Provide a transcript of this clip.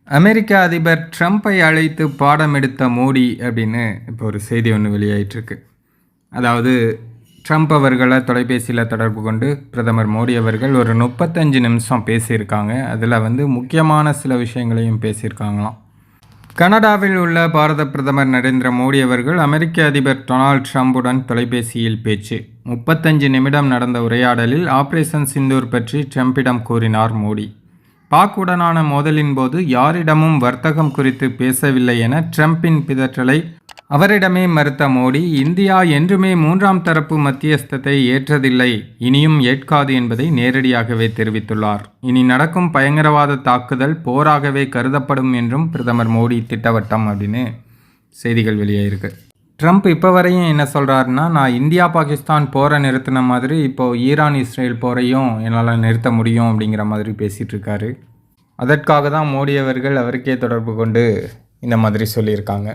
அமெரிக்க அதிபர் ட்ரம்ப்பை அழைத்து பாடம் எடுத்த மோடி அப்படின்னு இப்போ ஒரு செய்தி ஒன்று வெளியாயிட்டிருக்கு. அதாவது ட்ரம்ப் அவர்களை தொலைபேசியில் தொடர்பு கொண்டு பிரதமர் மோடி அவர்கள் ஒரு 35 நிமிஷம் பேசியிருக்காங்க. அதில் முக்கியமான சில விஷயங்களையும் பேசியிருக்காங்களாம். கனடாவில் உள்ள பாரத பிரதமர் நரேந்திர மோடி அவர்கள் அமெரிக்க அதிபர் டொனால்ட் ட்ரம்புடன் தொலைபேசியில் பேச்சு. 35 நிமிடம் நடந்த உரையாடலில் ஆபரேஷன் சிந்தூர் பற்றி ட்ரம்பிடம் கூறினார் மோடி. பாக்குடனான மோதலின் போது யாரிடமும் வர்த்தகம் குறித்து பேசவில்லை என ட்ரம்பின் பிதற்றலை அவரிடமே மறுத்த மோடி, இந்தியா என்றுமே மூன்றாம் தரப்பு மத்தியஸ்தத்தை ஏற்றதில்லை, இனியும் ஏற்காது என்பதை நேரடியாகவே தெரிவித்துள்ளார். இனி நடக்கும் பயங்கரவாத தாக்குதல் போராகவே கருதப்படும் என்றும் பிரதமர் மோடி திட்டவட்டம் அப்படின்னு செய்திகள் வெளியாயிருக்கு. ட்ரம்ப் இப்போ வரையும் என்ன சொல்கிறாருன்னா, நான் இந்தியா பாகிஸ்தான் போரை நிறுத்தின மாதிரி இப்போது ஈரான் இஸ்ரேல் போரையும் என்னால் நிறுத்த முடியும் அப்படிங்கிற மாதிரி பேசிகிட்டு இருக்காரு. அதற்காக தான் மோடி அவர்கள் அவருக்கே தொடர்பு கொண்டு இந்த மாதிரி சொல்லியிருக்காங்க.